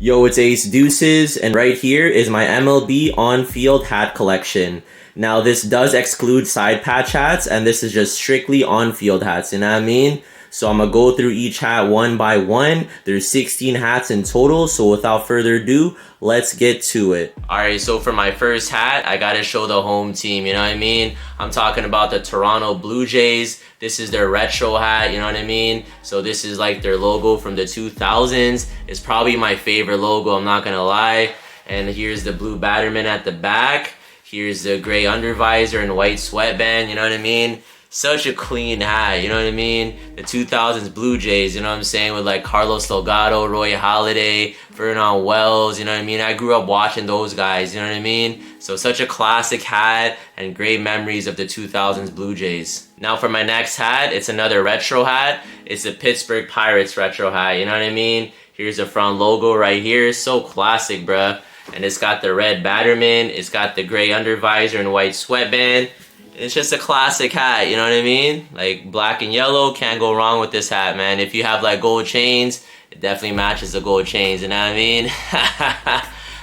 Yo, it's Ace Deuces, and right here is my MLB on-field hat collection. Now, this does exclude side patch hats, and this is just strictly on-field hats, you know what I mean? So I'm gonna go through each hat one by one. There's 16 hats in total, so without further ado, let's get to it. Alright, so for my first hat, I gotta show the home team, you know what I mean? I'm talking about the Toronto Blue Jays. This is their retro hat, you know what I mean? So this is like their logo from the 2000s. It's probably my favorite logo, I'm not gonna lie. And here's the blue Batterman at the back. Here's the gray undervisor and white sweatband, you know what I mean? Such a clean hat, you know what I mean? The 2000s Blue Jays, you know what I'm saying? With like Carlos Delgado, Roy Halladay, Vernon Wells, you know what I mean? I grew up watching those guys, you know what I mean? So such a classic hat and great memories of the 2000s Blue Jays. Now for my next hat, it's another retro hat. It's the Pittsburgh Pirates retro hat, you know what I mean? Here's the front logo right here. So classic, bruh. And it's got the red Batterman, it's got the gray undervisor and white sweatband. It's just a classic hat, you know what I mean? Like black and yellow, can't go wrong with this hat, man. If you have like gold chains, it definitely matches the gold chains, you know what I mean?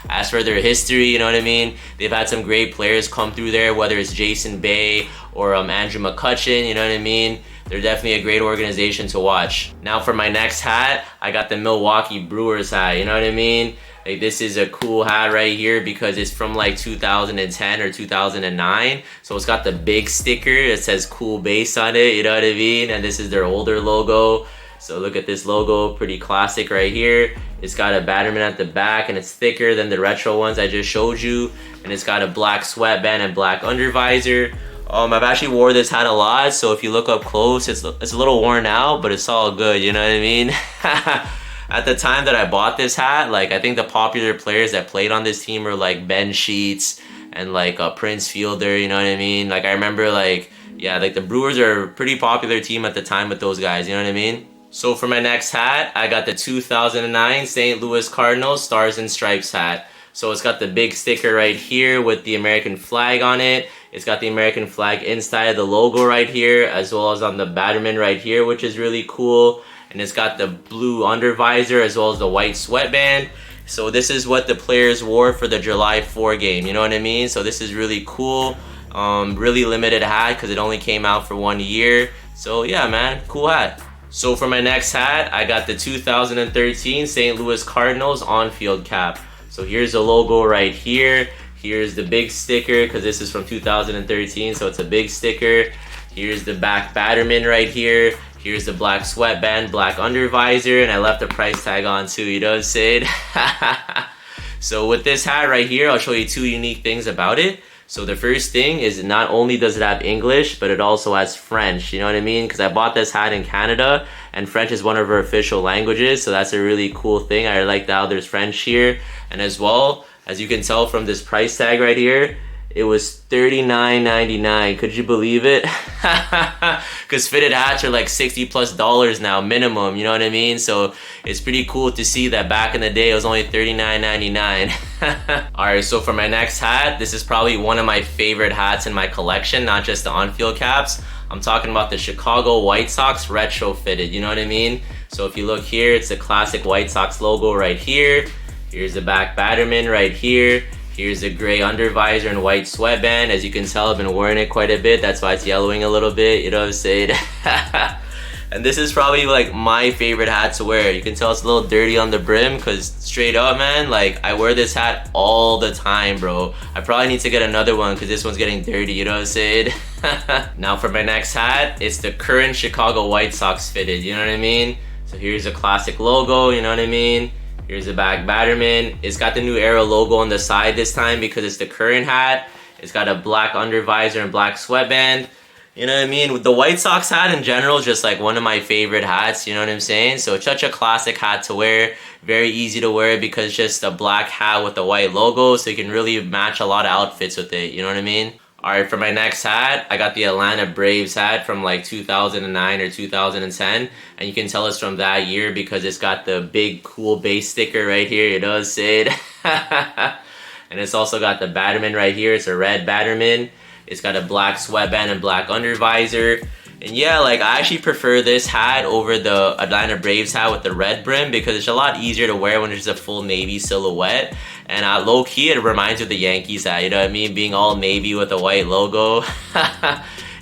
As for their history, you know what I mean? They've had some great players come through there, whether it's Jason Bay or Andrew McCutchen, you know what I mean? They're definitely a great organization to watch. Now for my next hat, I got the Milwaukee Brewers hat, you know what I mean? Like this is a cool hat right here because it's from like 2010 or 2009. So it's got the big sticker that says Cool Base on it, you know what I mean? And this is their older logo. So look at this logo, pretty classic right here. It's got a Batterman at the back and it's thicker than the retro ones I just showed you. And it's got a black sweatband and black undervisor. I've actually wore this hat a lot, so if you look up close, it's a little worn out, but it's all good, you know what I mean? At the time that I bought this hat, like I think the popular players that played on this team were like Ben Sheets and like Prince Fielder, you know what I mean? Like I remember like, yeah, like the Brewers are a pretty popular team at the time with those guys, you know what I mean? So for my next hat, I got the 2009 St. Louis Cardinals Stars and Stripes hat. So it's got the big sticker right here with the American flag on it. It's got the American flag inside the logo right here, as well as on the Batterman right here, which is really cool. And it's got the blue undervisor as well as the white sweatband. So this is what the players wore for the July 4 game, you know what I mean? So this is really cool. Really limited hat because it only came out for 1 year. So yeah, man, cool hat. So for my next hat, I got the 2013 St. Louis Cardinals on-field cap. So here's the logo right here. Here's the big sticker because this is from 2013, so it's a big sticker. Here's the back Batterman right here. Here's the black sweatband, black undervisor, and I left the price tag on too, you know what I'm saying? So with this hat right here, I'll show you two unique things about it. So the first thing is not only does it have English, but it also has French, you know what I mean? Because I bought this hat in Canada, and French is one of our official languages, so that's a really cool thing. I like how there's French here. And as well, as you can tell from this price tag right here, it was $39.99. Could you believe it? Because fitted hats are like $60+ now minimum, you know what I mean? So it's pretty cool to see that back in the day it was only $39.99. Alright, so for my next hat, this is probably one of my favorite hats in my collection, not just the on-field caps. I'm talking about the Chicago White Sox retro fitted, you know what I mean? So if you look here, it's the classic White Sox logo right here. Here's the back Batterman right here. Here's the gray undervisor and white sweatband. As you can tell, I've been wearing it quite a bit. That's why it's yellowing a little bit, you know what I'm saying? And this is probably like my favorite hat to wear. You can tell it's a little dirty on the brim because straight up, man, like I wear this hat all the time, bro. I probably need to get another one because this one's getting dirty, you know what I'm saying? Now for my next hat, it's the current Chicago White Sox fitted, you know what I mean? So here's a classic logo, you know what I mean? Here's the back Batterman. It's got the new Arrow logo on the side this time because it's the current hat. It's got a black undervisor and black sweatband. You know what I mean? With the White Sox hat in general, just like one of my favorite hats, you know what I'm saying? So it's such a classic hat to wear. Very easy to wear because it's just a black hat with a white logo, so you can really match a lot of outfits with it, you know what I mean? Alright, for my next hat, I got the Atlanta Braves hat from like 2009 or 2010. And you can tell it's from that year because it's got the big cool base sticker right here, you know what I'm saying? And it's also got the Batterman right here. It's a red Batterman. It's got a black sweatband and black undervisor. And yeah, like I actually prefer this hat over the Atlanta Braves hat with the red brim because it's a lot easier to wear when it's just a full navy silhouette. And low key, it reminds you of the Yankees hat, you know what I mean? Being all navy with a white logo.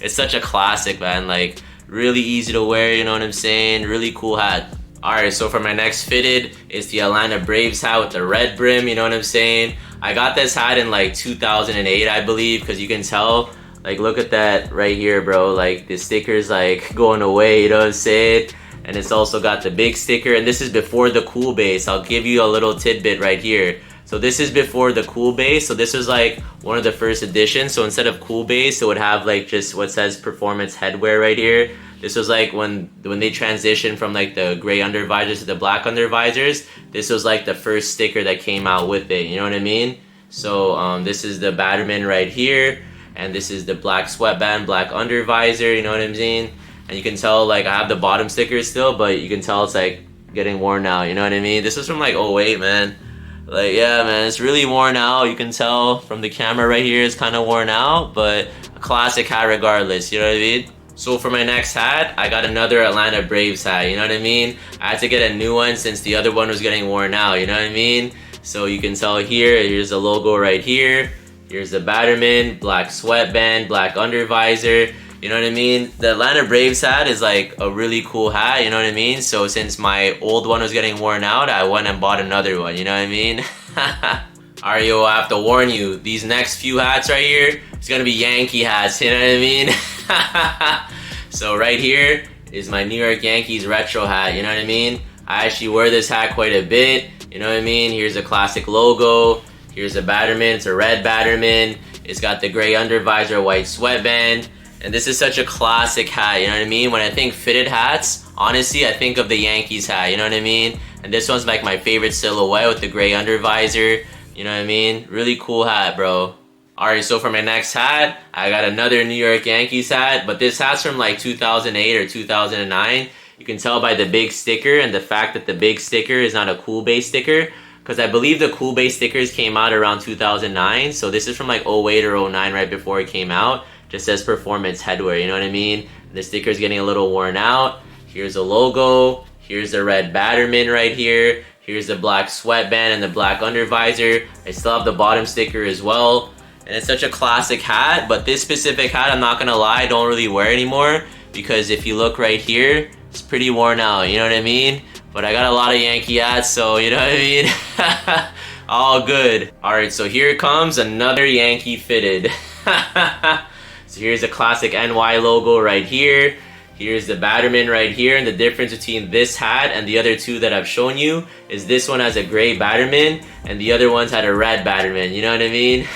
It's such a classic, man. Like, really easy to wear, you know what I'm saying? Really cool hat. Alright, so for my next fitted, it's the Atlanta Braves hat with the red brim, you know what I'm saying? I got this hat in like 2008, I believe, because you can tell, like, look at that right here, bro. Like, the sticker's like going away, you know what I'm saying? And it's also got the big sticker, and this is before the cool base. I'll give you a little tidbit right here. So this is before the cool base. So this was like one of the first editions. So instead of cool base, it would have like just what says performance headwear right here. This was like when they transitioned from like the gray undervisors to the black undervisors. This was like the first sticker that came out with it. You know what I mean? So this is the Batterman right here, and this is the black sweatband, black undervisor. You know what I'm saying? And you can tell like I have the bottom sticker still, but you can tell it's like getting worn out. You know what I mean? This is from like '08, man. Like, yeah, man, it's really worn out. You can tell from the camera right here, it's kind of worn out, but a classic hat regardless, you know what I mean? So for my next hat, I got another Atlanta Braves hat, you know what I mean? I had to get a new one since the other one was getting worn out, you know what I mean? So you can tell here's the logo right here. Here's the Batterman, black sweatband, black undervisor. You know what I mean? The Atlanta Braves hat is like a really cool hat, you know what I mean? So since my old one was getting worn out, I went and bought another one, you know what I mean? Alright, yo, I have to warn you, these next few hats right here, it's gonna be Yankee hats, you know what I mean? So right here is my New York Yankees retro hat, you know what I mean? I actually wear this hat quite a bit, you know what I mean? Here's a classic logo, here's a Batterman, it's a red Batterman, it's got the gray undervisor, white sweatband. And this is such a classic hat, you know what I mean? When I think fitted hats, honestly, I think of the Yankees hat, you know what I mean? And this one's like my favorite silhouette with the gray undervisor, you know what I mean? Really cool hat, bro. Alright, so for my next hat, I got another New York Yankees hat, but this hat's from like 2008 or 2009. You can tell by the big sticker and the fact that the big sticker is not a cool base sticker, because I believe the cool base stickers came out around 2009, so this is from like '08 or '09 right before it came out. Just says performance headwear, you know what I mean? The sticker's getting a little worn out. Here's a logo. Here's the red Batterman right here. Here's the black sweatband and the black undervisor. I still have the bottom sticker as well. And it's such a classic hat, but this specific hat, I'm not gonna lie, I don't really wear anymore because if you look right here, it's pretty worn out, you know what I mean? But I got a lot of Yankee hats, so you know what I mean? All good. Alright, so here comes another Yankee fitted. So here's the classic NY logo right here. Here's the Batterman right here. And the difference between this hat and the other two that I've shown you is this one has a gray Batterman and the other one's had a red Batterman. You know what I mean?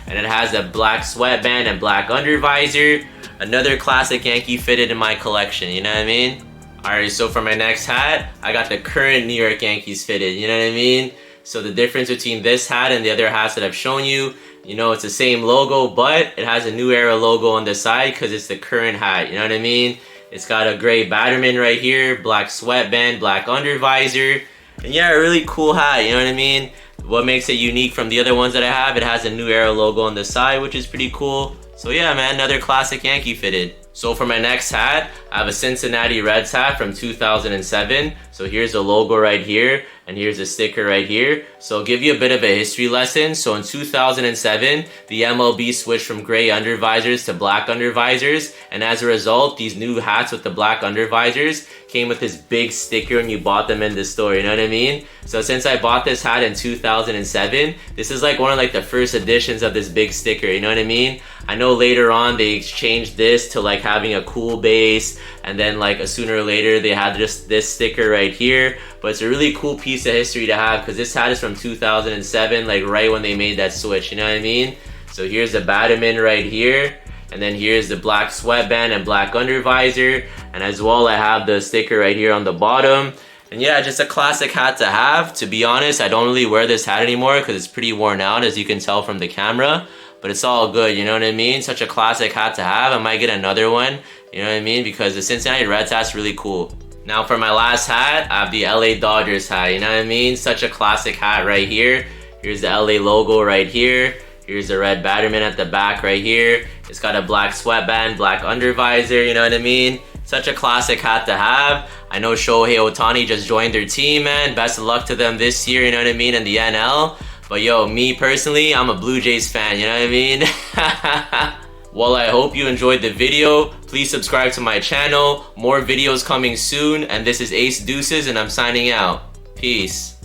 And it has a black sweatband and black undervisor. Another classic Yankee fitted in my collection. You know what I mean? Alright, so for my next hat, I got the current New York Yankees fitted. You know what I mean? So the difference between this hat and the other hats that I've shown you, you know, it's the same logo, but it has a New Era logo on the side because it's the current hat, you know what I mean? It's got a gray Batterman right here, black sweatband, black undervisor, and yeah, a really cool hat, you know what I mean? What makes it unique from the other ones that I have, it has a New Era logo on the side, which is pretty cool. So yeah, man, another classic Yankee fitted. So for my next hat, I have a Cincinnati Reds hat from 2007. So here's the logo right here, and here's a sticker right here. So I'll give you a bit of a history lesson. So in 2007, the MLB switched from gray undervisors to black undervisors, and as a result, these new hats with the black undervisors came with this big sticker when you bought them in the store, you know what I mean? So since I bought this hat in 2007, this is like one of like the first editions of this big sticker, you know what I mean? I know later on they changed this to like having a cool base, and then like sooner or later they had just this sticker right here. But it's a really cool piece of history to have because this hat is from 2007, like right when they made that switch, you know what I mean? So here's the Batterman right here, and then here's the black sweatband and black undervisor, and as well I have the sticker right here on the bottom. And yeah, just a classic hat to have. To be honest, I don't really wear this hat anymore because it's pretty worn out, as you can tell from the camera. But it's all good, you know what I mean? Such a classic hat to have. I might get another one, you know what I mean? Because the Cincinnati Reds hat's really cool. Now for my last hat, I have the LA Dodgers hat, you know what I mean? Such a classic hat right here. Here's the LA logo right here. Here's the red Batterman at the back right here. It's got a black sweatband, black undervisor, you know what I mean? Such a classic hat to have. I know Shohei Ohtani just joined their team, man. Best of luck to them this year, you know what I mean, in the NL. But yo, me personally, I'm a Blue Jays fan, you know what I mean? Well, I hope you enjoyed the video. Please subscribe to my channel. More videos coming soon. And this is Ace Deuces, and I'm signing out. Peace.